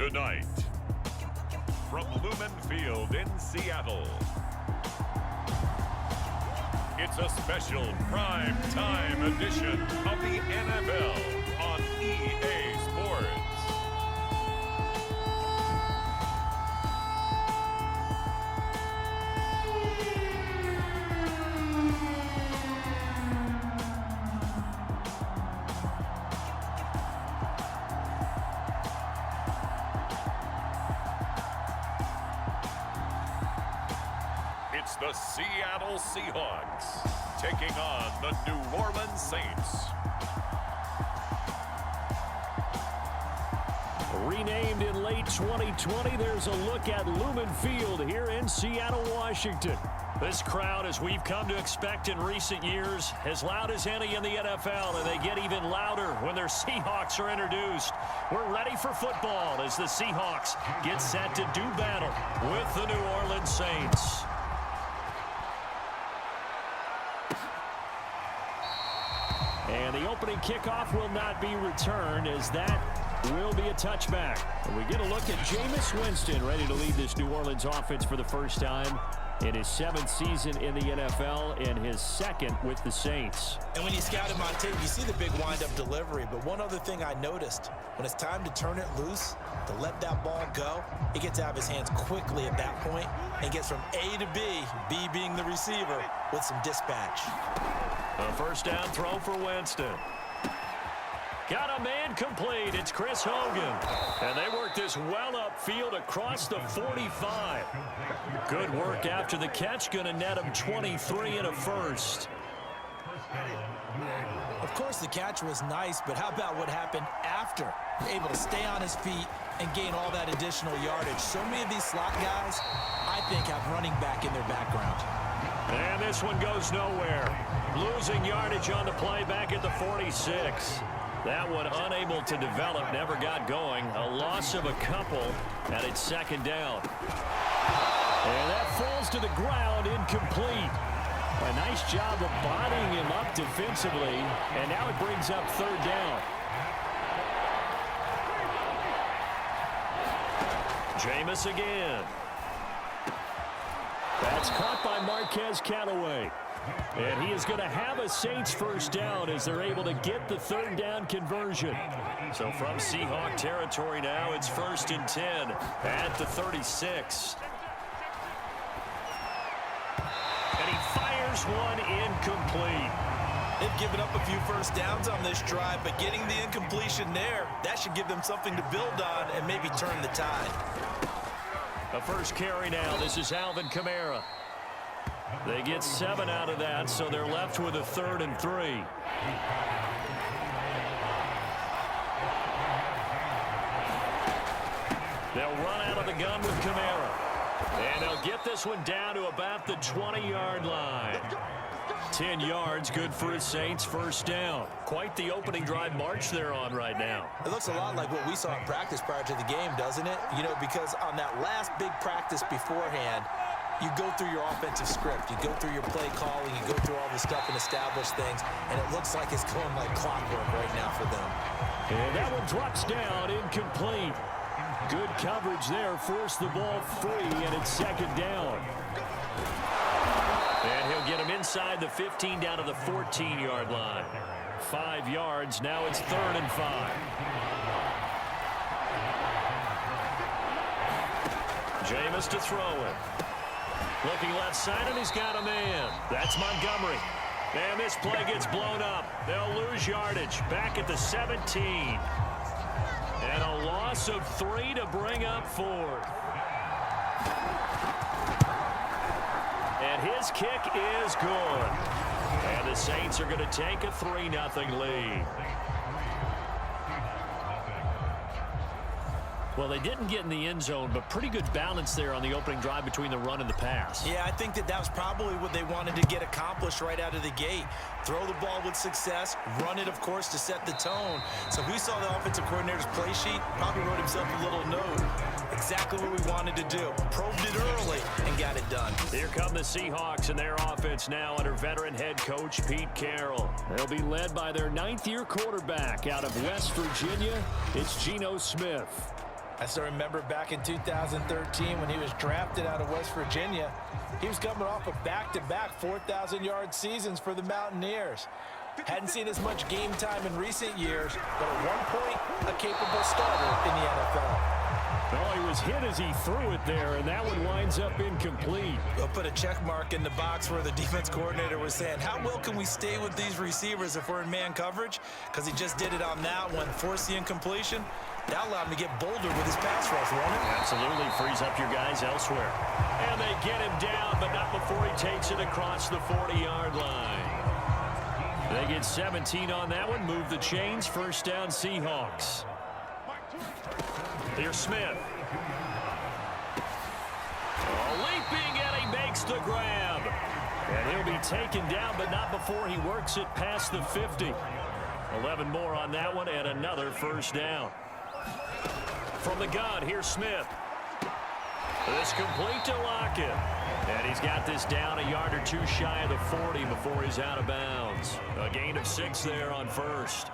Tonight, from Lumen Field in Seattle, it's a special prime time edition of the NFL on EA Sports. It's the Seattle Seahawks taking on the New Orleans Saints. Renamed in late 2020, there's a look at Lumen Field here in Seattle, Washington. This crowd, as we've come to expect in recent years, as loud as any in the NFL, and they get even louder when their Seahawks are introduced. We're ready for football as the Seahawks get set to do battle with the New Orleans Saints. And the opening kickoff will not be returned, as that will be a touchback. And we get a look at Jameis Winston ready to lead this New Orleans offense for the first time in his 7th season in the NFL and his 2nd with the Saints. And when you scout him on tape, you see the big wind-up delivery. But one other thing I noticed, when it's time to turn it loose, to let that ball go, he gets out of his hands quickly at that point and gets from A to B, B being the receiver, with some dispatch. A first down throw for Winston. Got a man complete. It's Chris Hogan. And they work this well upfield across the 45. Good work after the catch. Going to net him 23 and a first. Of course, the catch was nice, but how about what happened after? Able to stay on his feet and gain all that additional yardage. So many of these slot guys, I think, have running back in their background. And this one goes nowhere. Losing yardage on the play back at the 46. That one unable to develop, never got going. A loss of a couple, and it's second down. And that falls to the ground, incomplete. A nice job of bodying him up defensively, and now it brings up third down. Jameis again. That's caught by Marquez Callaway. And he is going to have a Saints first down as they're able to get the third down conversion. So from Seahawk territory now, it's 1st and 10 at the 36. And he fires one incomplete. They've given up a few first downs on this drive, but getting the incompletion there, that should give them something to build on and maybe turn the tide. A first carry now. This is Alvin Kamara. They get 7 out of that, so they're left with a 3rd and 3. They'll run out of the gun with Kamara. And they'll get this one down to about the 20-yard line. 10 yards, good for a Saints first down. Quite the opening drive march they're on right now. It looks a lot like what we saw in practice prior to the game, doesn't it? You know, because on that last big practice beforehand, you go through your offensive script, you go through your play calling, you go through all the stuff and establish things, and it looks like it's going like clockwork right now for them. And that one drops down, incomplete. Good coverage there, forced the ball free, and it's second down. And he'll get him inside the 15 down to the 14-yard line. 5 yards, now it's 3rd and 5. Jameis to throw it. Looking left side, and he's got a man. That's Montgomery. And this play gets blown up. They'll lose yardage back at the 17. And a loss of 3 to bring up 4. And his kick is good. And the Saints are going to take a 3-0 lead. Well, they didn't get in the end zone, but pretty good balance there on the opening drive between the run and the pass. Yeah, I think that was probably what they wanted to get accomplished right out of the gate. Throw the ball with success, run it, of course, to set the tone. So we saw the offensive coordinator's play sheet, probably wrote himself a little note. Exactly what we wanted to do. Probed it early and got it done. Here come the Seahawks and their offense now under veteran head coach Pete Carroll. They'll be led by their 9th-year quarterback out of West Virginia. It's Geno Smith. I still remember back in 2013 when he was drafted out of West Virginia. He was coming off of back-to-back 4,000-yard seasons for the Mountaineers. Hadn't seen as much game time in recent years, but at one point, a capable starter in the NFL. Oh, he was hit as he threw it there, and that one winds up incomplete. We'll put a check mark in the box where the defense coordinator was saying, how well can we stay with these receivers if we're in man coverage? Because he just did it on that one, forced the incompletion. That allowed him to get bolder with his pass rush, won't it? Absolutely, frees up your guys elsewhere. And they get him down, but not before he takes it across the 40-yard line. They get 17 on that one, move the chains, first down Seahawks. Here's Smith. Leaping, and he makes the grab. And he'll be taken down, but not before he works it past the 50. 11 more on that one, and another first down. From the gun, here's Smith. This complete to Lockett. And he's got this down a yard or two shy of the 40 before he's out of bounds. A gain of 6 there on first.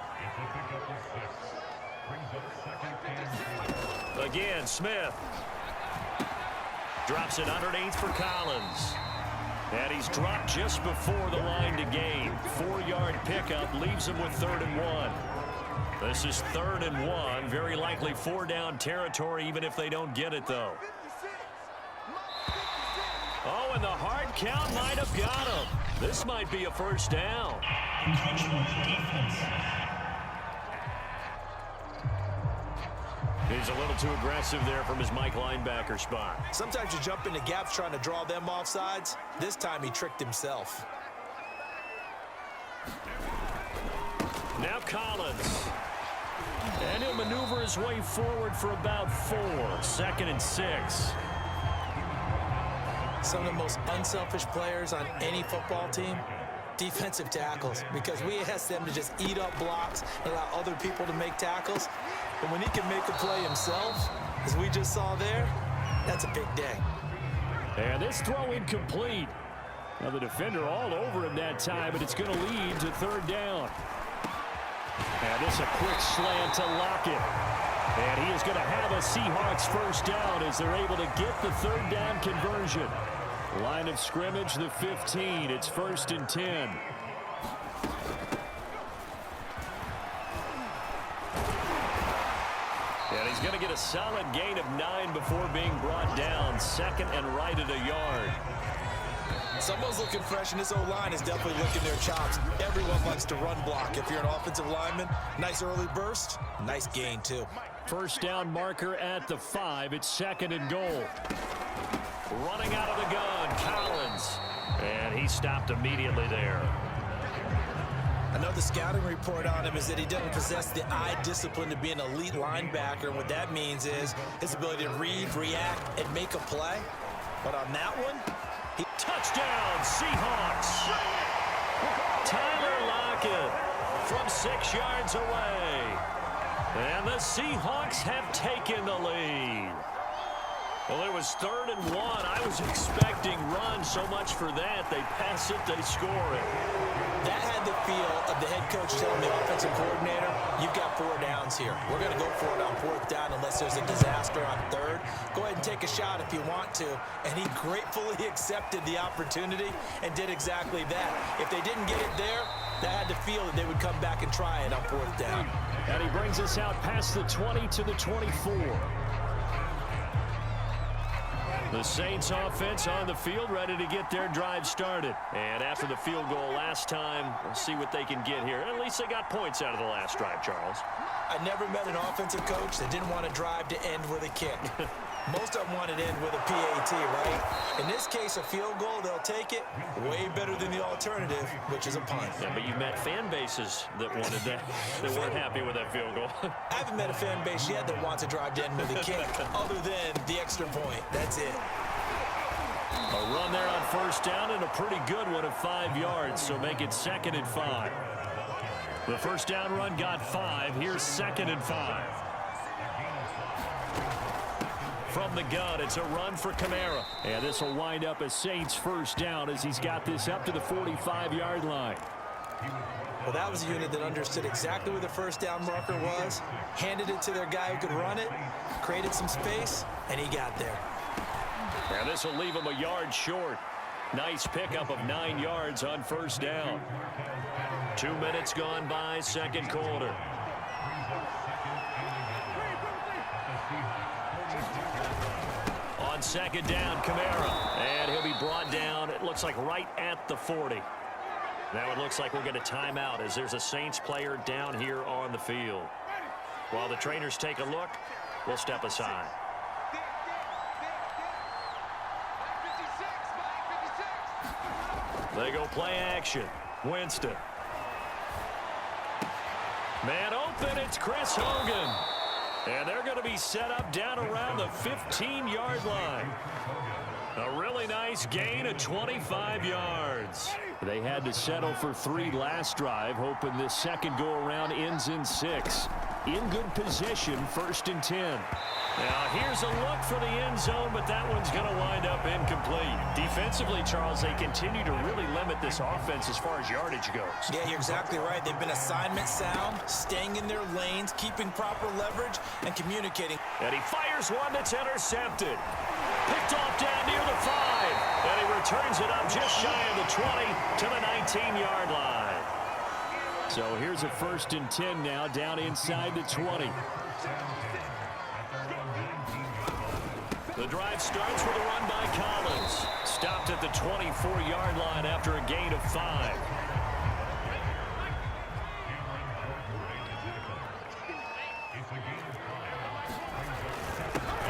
Again, Smith. Drops it underneath for Collins. And he's dropped just before the line to gain. 4-yard pickup leaves him with 3rd and 1. This is 3rd and 1. Very likely 4-down territory, even if they don't get it, though. Oh, and the hard count might have got him. This might be a first down. He's a little too aggressive there from his Mike linebacker spot. Sometimes you jump into gaps trying to draw them off sides. This time he tricked himself. Now Collins. And he'll maneuver his way forward for about 4. 2nd and 6. Some of the most unselfish players on any football team, defensive tackles, because we ask them to just eat up blocks and allow other people to make tackles. But when he can make a play himself, as we just saw there, that's a big day. And this throw incomplete. Now the defender all over him that time, but it's going to lead to 3rd down. And this a quick slant to Lockett. And he is going to have a Seahawks first down as they're able to get the 3rd down conversion. Line of scrimmage, the 15. It's 1st and 10. And he's going to get a solid gain of 9 before being brought down. 2nd and right at a yard. Someone's looking fresh, and this O-line is definitely licking their chops. Everyone likes to run block. If you're an offensive lineman, nice early burst, nice gain too. First down marker at the 5. It's 2nd and goal. Running out of the gun, Collins. And he stopped immediately there. I know the scouting report on him is that he doesn't possess the eye discipline to be an elite linebacker. And what that means is his ability to read, react, and make a play. But on that one, touchdown, Seahawks. Tyler Lockett from 6 yards away. And the Seahawks have taken the lead. Well, it was 3rd and 1. I was expecting run, so much for that. They pass it, they score it. That had the feel of the head coach telling the offensive coordinator, you've got 4 downs here. We're going to go for it on 4th down unless there's a disaster on 3rd. Go ahead and take a shot if you want to. And he gratefully accepted the opportunity and did exactly that. If they didn't get it there, they had the feel that they would come back and try it on 4th down. And he brings us out past the 20 to the 24. The Saints offense on the field, ready to get their drive started. And after the field goal last time, we'll see what they can get here. At least they got points out of the last drive, Charles. I never met an offensive coach that didn't want to drive to end with a kick. Most of them want it to end with a PAT, right? In this case, a field goal, they'll take it. Way better than the alternative, which is a punt. Yeah, but you've met fan bases that wanted that, that weren't happy with that field goal. I haven't met a fan base yet that wants to drive to end with a kick, other than the extra point. That's it. A run there on 1st down, and a pretty good one of 5 yards, so make it 2nd and 5. The 1st down run got 5. Here's 2nd and 5. From the gun, it's a run for Kamara. And this will wind up as Saints first down as he's got this up to the 45-yard line. Well, that was a unit that understood exactly where the first down marker was, handed it to their guy who could run it, created some space, and he got there. And this will leave him a yard short. Nice pickup of 9 yards on first down. 2 minutes gone by, second quarter. On second down, Kamara. And he'll be brought down, it looks like right at the 40. Now it looks like we'll get a timeout as there's a Saints player down here on the field. While the trainers take a look, we'll step aside. They go play action. Winston. Man open, it's Chris Hogan. And they're going to be set up down around the 15-yard line. A really nice gain of 25 yards. They had to settle for 3 last drive, hoping this second go-around ends in 6. In good position, 1st and 10. Now, here's a look for the end zone, but that one's going to wind up incomplete. Defensively, Charles, they continue to really limit this offense as far as yardage goes. Yeah, you're exactly right. They've been assignment sound, staying in their lanes, keeping proper leverage, and communicating. And he fires one that's intercepted. Picked off down near the 5. And he returns it up just shy of the 20 to the 19-yard line. So here's a 1st and 10 now, down inside the 20. The drive starts with a run by Collins. Stopped at the 24-yard line after a gain of 5.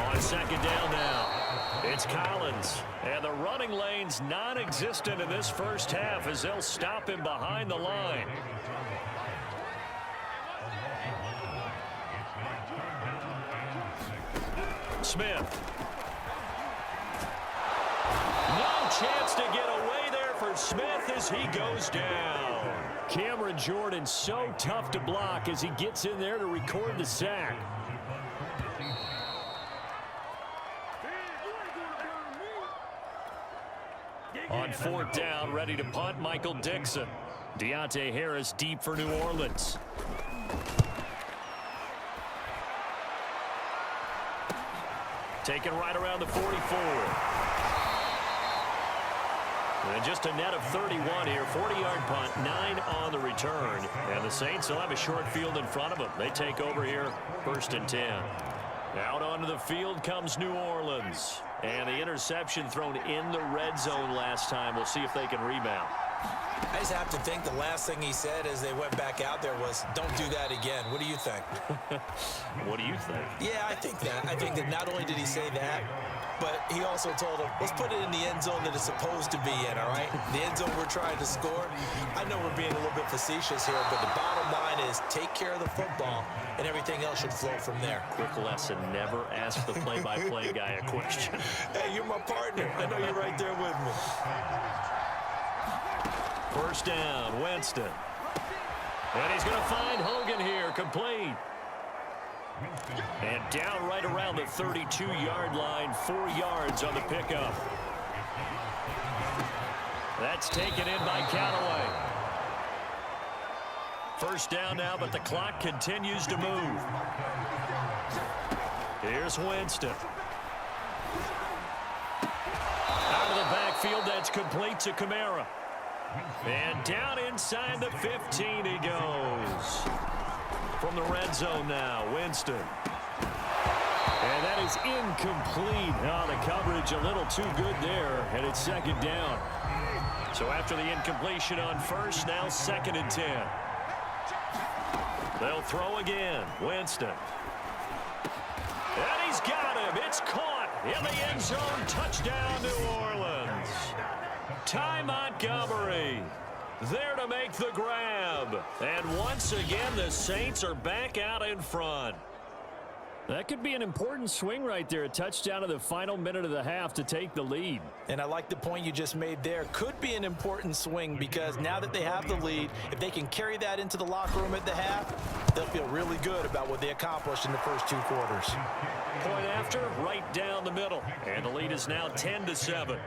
On second down now, it's Collins. And the running lane's non-existent in this first half as they'll stop him behind the line. Smith. No chance to get away there for Smith as he goes down. Cameron Jordan so tough to block as he gets in there to record the sack. On 4th down, ready to punt, Michael Dixon. Deontay Harris deep for New Orleans. Taken right around the 44. And just a net of 31 here. 40-yard punt, 9 on the return. And the Saints will have a short field in front of them. They take over here, 1st and 10. Out onto the field comes New Orleans. And the interception thrown in the red zone last time. We'll see if they can rebound. I just have to think the last thing he said as they went back out there was, don't do that again. What do you think? What do you think? Yeah, I think that. I think that not only did he say that, but he also told him, let's put it in the end zone that it's supposed to be in, all right? The end zone we're trying to score. I know we're being a little bit facetious here, but the bottom line is take care of the football, and everything else should flow from there. Quick lesson, never ask the play-by-play guy a question. Hey, you're my partner. I know you're right there with me. 1st down, Winston. And he's going to find Hogan here, complete. And down right around the 32-yard line, 4 yards on the pickup. That's taken in by Callaway. 1st down now, but the clock continues to move. Here's Winston. Out of the backfield, that's complete to Kamara. And down inside the 15 he goes. From the red zone now, Winston. And that is incomplete. Oh, the coverage a little too good there, and it's 2nd down. So after the incompletion on 1st, now 2nd and 10. They'll throw again. Winston. And he's got him. It's caught in the end zone. Touchdown, New Orleans. Ty Montgomery there to make the grab. And once again, the Saints are back out in front. That could be an important swing right there. A touchdown in the final minute of the half to take the lead. And I like the point you just made there. Could be an important swing because now that they have the lead, if they can carry that into the locker room at the half, they'll feel really good about what they accomplished in the first 2 quarters. Point after, right down the middle. And the lead is now 10-7.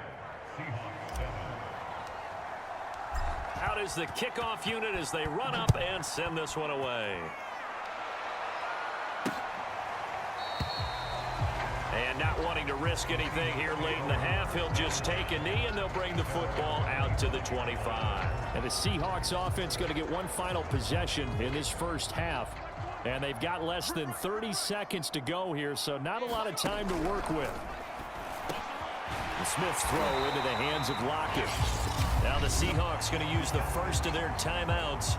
Out is the kickoff unit as they run up and send this one away. And not wanting to risk anything here late in the half, he'll just take a knee, and they'll bring the football out to the 25. And the Seahawks offense going to get one final possession in this first half. And they've got less than 30 seconds to go here, so not a lot of time to work with. The Smith's throw into the hands of Lockett. Now the Seahawks going to use the first of their timeouts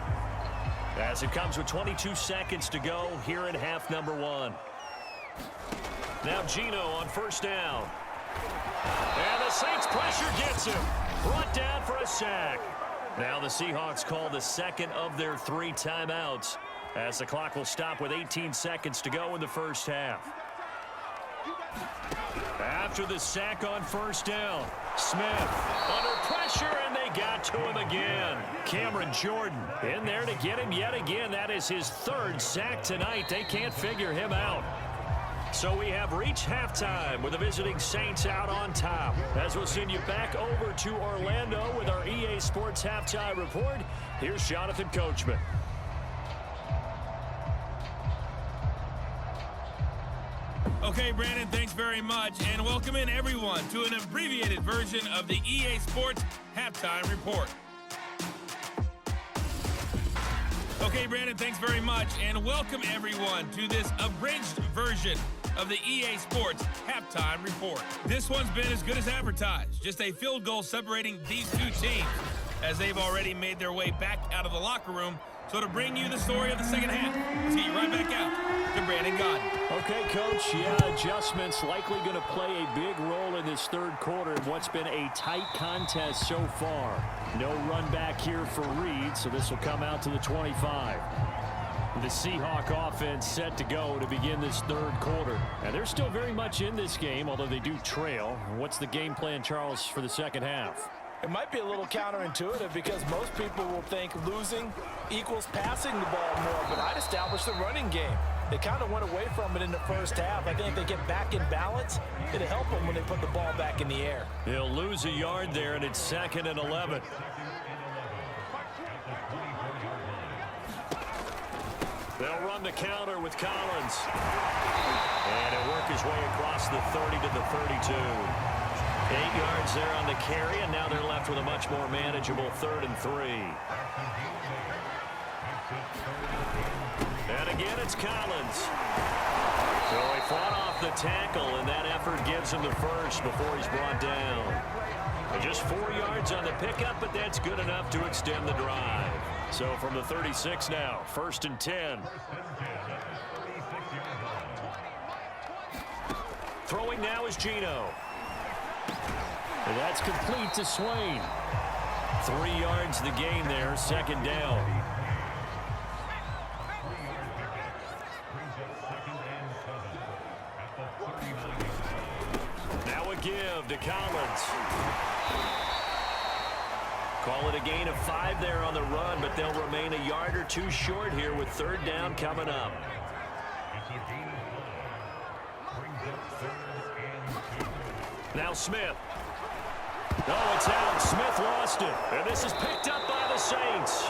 as it comes with 22 seconds to go here in half number 1. Now Geno on first down. And the Saints pressure gets him. Brought down for a sack. Now the Seahawks call the second of their 3 timeouts as the clock will stop with 18 seconds to go in the first half. After the sack on first down, Smith under pressure, and they got to him again. Cameron Jordan in there to get him yet again. That is his 3rd sack tonight. They can't figure him out. So we have reached halftime with the visiting Saints out on top. As we'll send you back over to Orlando with our EA Sports Halftime Report, here's Jonathan Coachman. Okay, Brandon, thanks very much, and welcome in everyone to an abbreviated version of the EA Sports Halftime Report. Okay, Brandon, thanks very much, and welcome everyone to this abridged version of the EA Sports Halftime Report. This one's been as good as advertised, just a field goal separating these 2 teams, as they've already made their way back out of the locker room. So to bring you the story of the second half, let's get you right back out to Brandon Godden. Okay, Coach, yeah, adjustments likely going to play a big role in this 3rd quarter in what's been a tight contest so far. No run back here for Reed, so this will come out to the 25. The Seahawk offense set to go to begin this 3rd quarter. And they're still very much in this game, although they do trail. What's the game plan, Charles, for the second half? It might be a little counterintuitive because most people will think losing equals passing the ball more, but I'd establish the running game. They kind of went away from it in the first half. I think if they get back in balance, it'll help them when they put the ball back in the air. He'll lose a yard there, and it's 2nd and 11. They'll run the counter with Collins. And he'll work his way across the 30 to the 32. 8 yards there on the carry, and now they're left with a much more manageable 3rd and 3. And again, it's Collins. So he fought off the tackle, and that effort gives him the first before he's brought down. And just 4 yards on the pickup, but that's good enough to extend the drive. So from the 36 now, 1st and 10. Throwing now is Geno. And that's complete to Swain. 3 yards the gain there, 2nd down. Now a give to Collins. Call it a gain of 5 there on the run, but they'll remain a yard or 2 short here with 3rd down coming up. Now Smith. Oh, it's out. Smith lost it. And this is picked up by the Saints.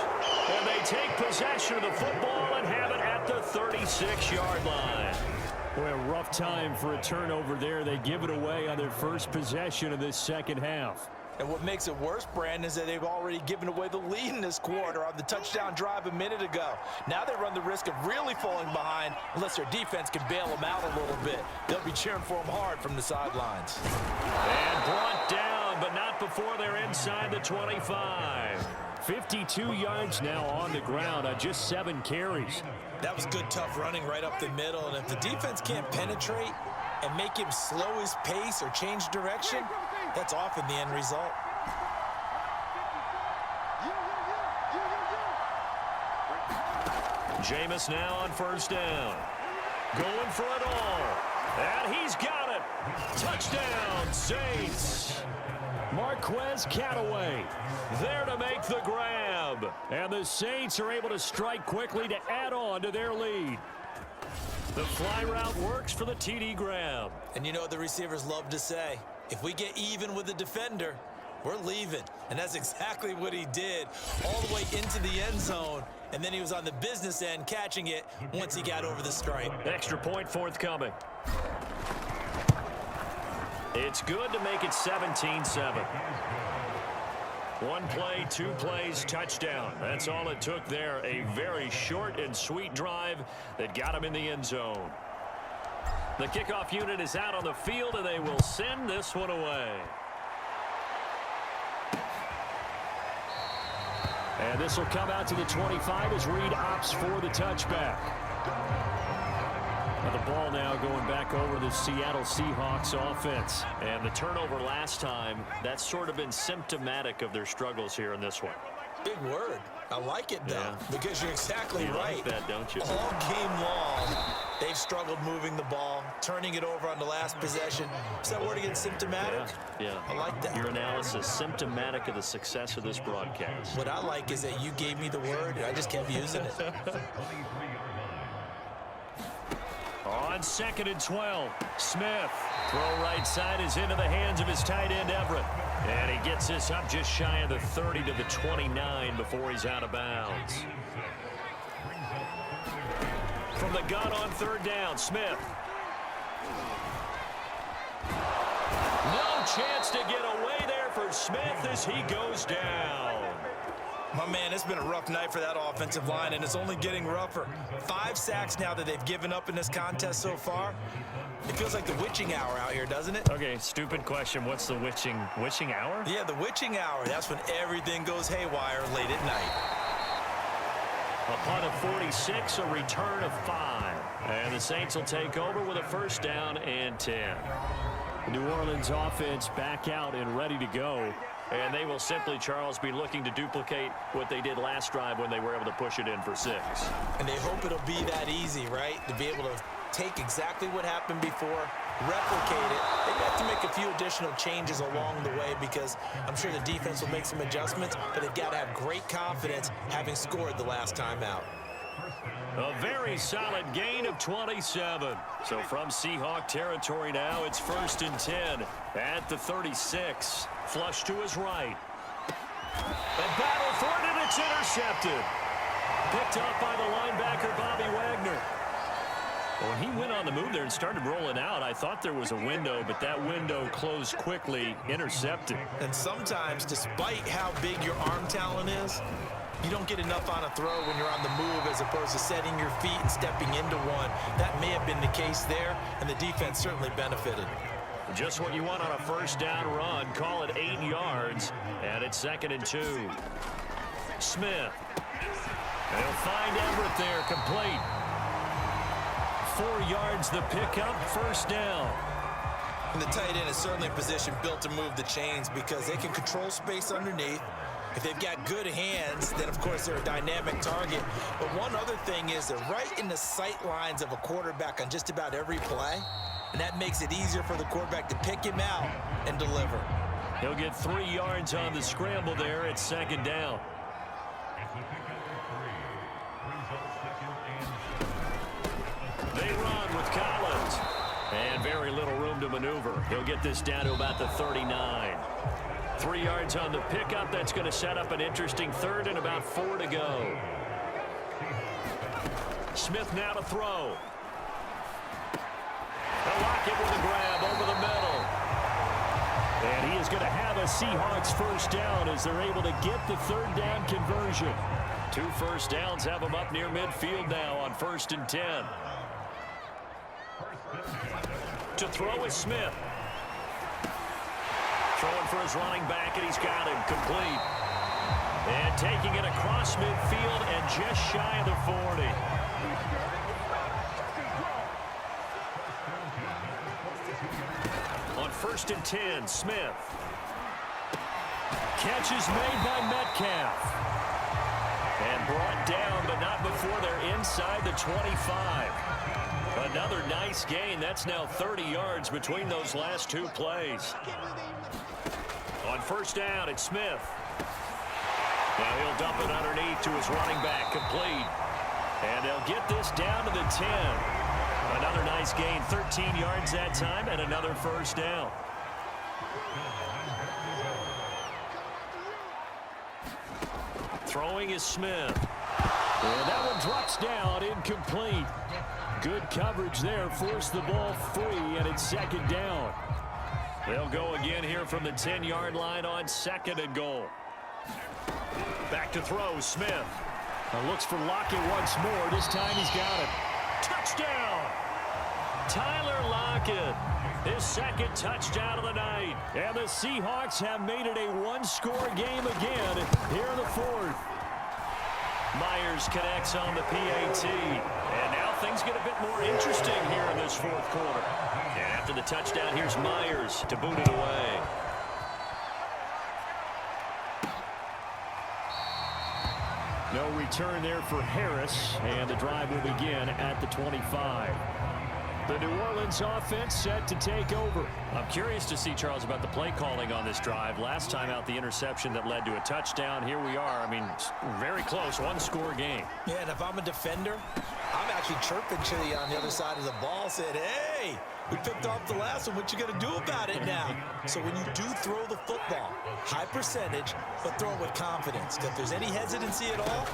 And they take possession of the football and have it at the 36-yard line. Boy, a rough time for a turnover there. They give it away on their first possession of this second half. And what makes it worse, Brandon, is that they've already given away the lead in this quarter on the touchdown drive a minute ago. Now they run the risk of really falling behind unless their defense can bail them out a little bit. They'll be cheering for them hard from the sidelines. And brought down, but not before they're inside the 25. 52 yards now on the ground on just 7 carries. That was good, tough running right up the middle. And if the defense can't penetrate and make him slow his pace or change direction, that's often the end result. Jameis now on first down. Going for it all. And he's got it. Touchdown, Saints. Marquez Cataway There to make the grab. and the Saints are able to strike quickly to add on to their lead. The fly route works for the TD grab. And you know what the receivers love to say? If we get even with the defender, we're leaving. And that's exactly what he did, all the way into the end zone. And then he was on the business end catching it once he got over the stripe. Extra point forthcoming. It's good to make it 17-7. One play, 2 plays, touchdown. That's all it took there. A very short and sweet drive that got him in the end zone. The kickoff unit is out on the field, and they will send this one away. And this will come out to the 25 as Reed opts for the touchback. Now the ball now going back over the Seattle Seahawks offense. And the turnover last time, that's sort of been symptomatic of their struggles here in this one. Big word. I like it, though, Yeah. because you're exactly You right. like that, don't you? All game long, they've struggled moving the ball, turning it over on the last possession. Is that word again, symptomatic? Yeah. I like that. Your analysis, symptomatic of the success of this broadcast. What I like is that you gave me the word, and I just kept using it. On 2nd and 12, Smith. Throw right side is into the hands of his tight end, Everett. And he gets this up just shy of the 30 to the 29 before he's out of bounds. From the gun on 3rd down, Smith. No chance to get away there for Smith as he goes down. My man, it's been a rough night for that offensive line, and it's only getting rougher. 5 sacks now that they've given up in this contest so far. It feels like the witching hour out here, doesn't it? Okay, stupid question. What's the witching hour? Yeah, the witching hour. That's when everything goes haywire late at night. A punt of 46, a return of 5. And the Saints will take over with a 1st down and 10. New Orleans offense back out and ready to go. And they will simply, Charles, be looking to duplicate what they did last drive when they were able to push it in for 6. And they hope it'll be that easy, right? To be able to take exactly what happened before, replicate it. They have to make a few additional changes along the way because I'm sure the defense will make some adjustments, but they've got to have great confidence having scored the last time out. A very solid gain of 27. So from Seahawk territory now, it's 1st and 10 at the 36. Flush to his right. And battle for it, and it's intercepted. Picked up by the linebacker, Bobby Wagner. When he went on the move there and started rolling out, I thought there was a window, but that window closed quickly, intercepted. And sometimes, despite how big your arm talent is, you don't get enough on a throw when you're on the move as opposed to setting your feet and stepping into one. That may have been the case there, and the defense certainly benefited. Just what you want on a 1st down run. Call it 8 yards, and it's 2nd and 2. Smith. They'll find Everett there, complete. 4 yards the pickup, 1st down. And the tight end is certainly a position built to move the chains because they can control space underneath. If they've got good hands, then, of course, they're a dynamic target. But one other thing is they're right in the sight lines of a quarterback on just about every play, and that makes it easier for the quarterback to pick him out and deliver. He'll get 3 yards on the scramble there at 2nd down. They run with Collins. And very little room to maneuver. He'll get this down to about the 39. 3 yards on the pickup. That's going to set up an interesting 3rd and about 4 to go. Smith now to throw. Lockett with a grab over the middle. And he is going to have a Seahawks 1st down as they're able to get the 3rd down conversion. 2 1st downs have him up near midfield now on 1st and 10. To throw is Smith. Throwing for his running back, and he's got him complete. And taking it across midfield and just shy of the 40. On 1st and 10, Smith. Catch is made by Metcalf. And brought down, but not before they're inside the 25. Another nice gain. That's now 30 yards between those last 2 plays. On 1st down, it's Smith. Now he'll dump it underneath to his running back, complete. And they'll get this down to the 10. Another nice gain, 13 yards that time, and another 1st down. Throwing is Smith. And that one drops down, incomplete. Good coverage there, forced the ball free, and it's second down. They'll go again here from the 10-yard line on 2nd and goal. Back to throw, Smith. Looks for Lockett once more. This time he's got it. Touchdown! Tyler Lockett, his 2nd touchdown of the night. And the Seahawks have made it a one-score game again here in the 4th. Myers connects on the PAT. And now things get a bit more interesting here in this 4th quarter. And after the touchdown, here's Myers to boot it away. No return there for Harris, and the drive will begin at the 25. The New Orleans offense set to take over. I'm curious to see, Charles, about the play calling on this drive. Last time out, the interception that led to a touchdown. Here we are. I mean, very close, one-score game. Yeah, and if I'm a defender, I'm actually chirping Chili on the other side of the ball, said, hey, we picked off the last one. What you going to do about it now? So when you do throw the football, high percentage, but throw it with confidence. If there's any hesitancy at all,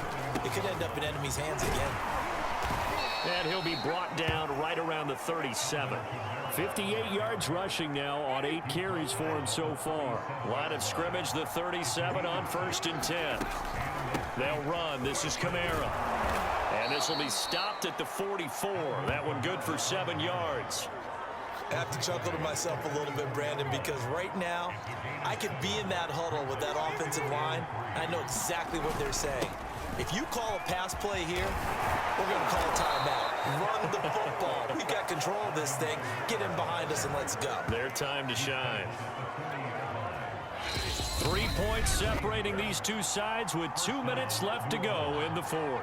it could end up in enemy's hands again. And he'll be brought down right around the 37. 58 yards rushing now on 8 carries for him so far. Line of scrimmage, the 37 on 1st and 10. They'll run. This is Kamara. And this will be stopped at the 44. That one good for 7 yards. I have to chuckle to myself a little bit, Brandon, because right now I could be in that huddle with that offensive line. I know exactly what they're saying. If you call a pass play here, we're going to call a timeout. Run the football. We've got control of this thing. Get in behind us and let's go. Their time to shine. 3 points separating these two sides with 2 minutes left to go in the 4th.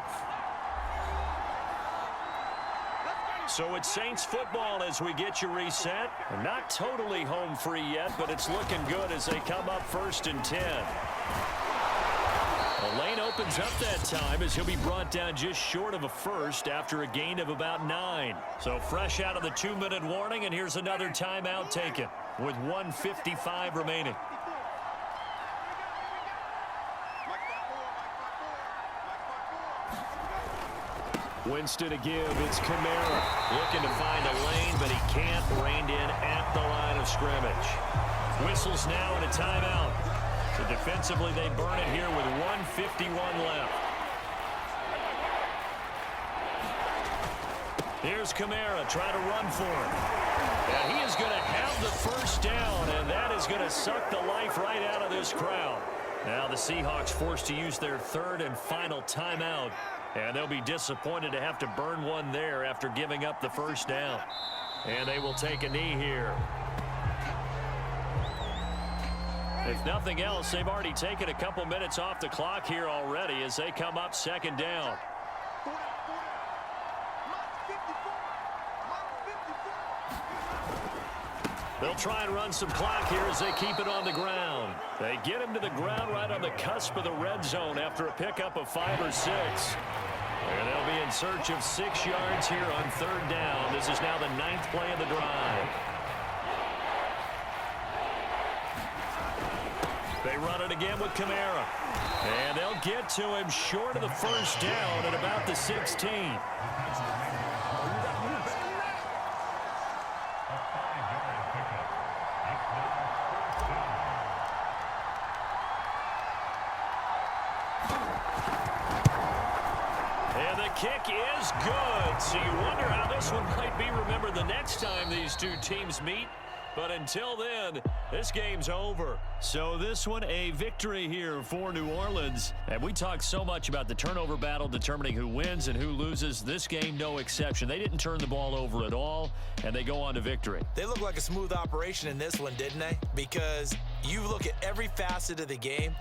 So it's Saints football as we get you reset. Not totally home free yet, but it's looking good as they come up 1st and 10. The lane opens up that time as he'll be brought down just short of a first after a gain of about 9. So fresh out of the 2-minute warning, and here's another timeout taken with 1:55 remaining. Winston to give. It's Kamara. Looking to find a lane, but he can't. Reined in at the line of scrimmage. Whistles now and a timeout. So defensively, they burn it here with 1:51 left. Here's Kamara trying to run for him. And he is going to have the first down, and that is going to suck the life right out of this crowd. Now the Seahawks forced to use their 3rd and final timeout, and they'll be disappointed to have to burn one there after giving up the first down. And they will take a knee here. If nothing else, they've already taken a couple minutes off the clock here already as they come up 2nd down. They'll try and run some clock here as they keep it on the ground. They get him to the ground right on the cusp of the red zone after a pickup of 5 or 6. And they'll be in search of 6 yards here on 3rd down. This is now the 9th play of the drive. They run it again with Kamara. And they'll get to him short of the first down at about the 16. And the kick is good. So you wonder how this one might be remembered the next time these two teams meet. But until then, this game's over. So this one, a victory here for New Orleans. And we talk so much about the turnover battle determining who wins and who loses. This game, no exception. They didn't turn the ball over at all, and they go on to victory. They look like a smooth operation in this one, didn't they? Because you look at every facet of the game,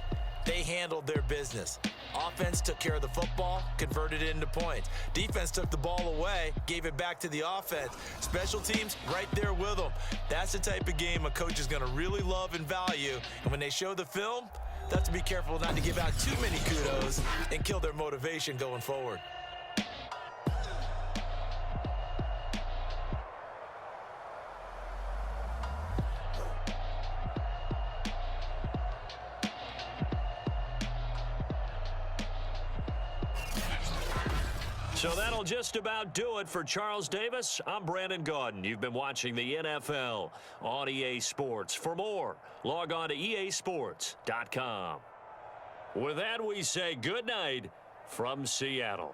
they handled their business. Offense took care of the football, converted it into points. Defense took the ball away, gave it back to the offense. Special teams, right there with them. That's the type of game a coach is going to really love and value. And when they show the film, they have to be careful not to give out too many kudos and kill their motivation going forward. So that'll just about do it for Charles Davis. I'm Brandon Gaudin. You've been watching the NFL on EA Sports. For more, log on to easports.com. With that, we say good night from Seattle.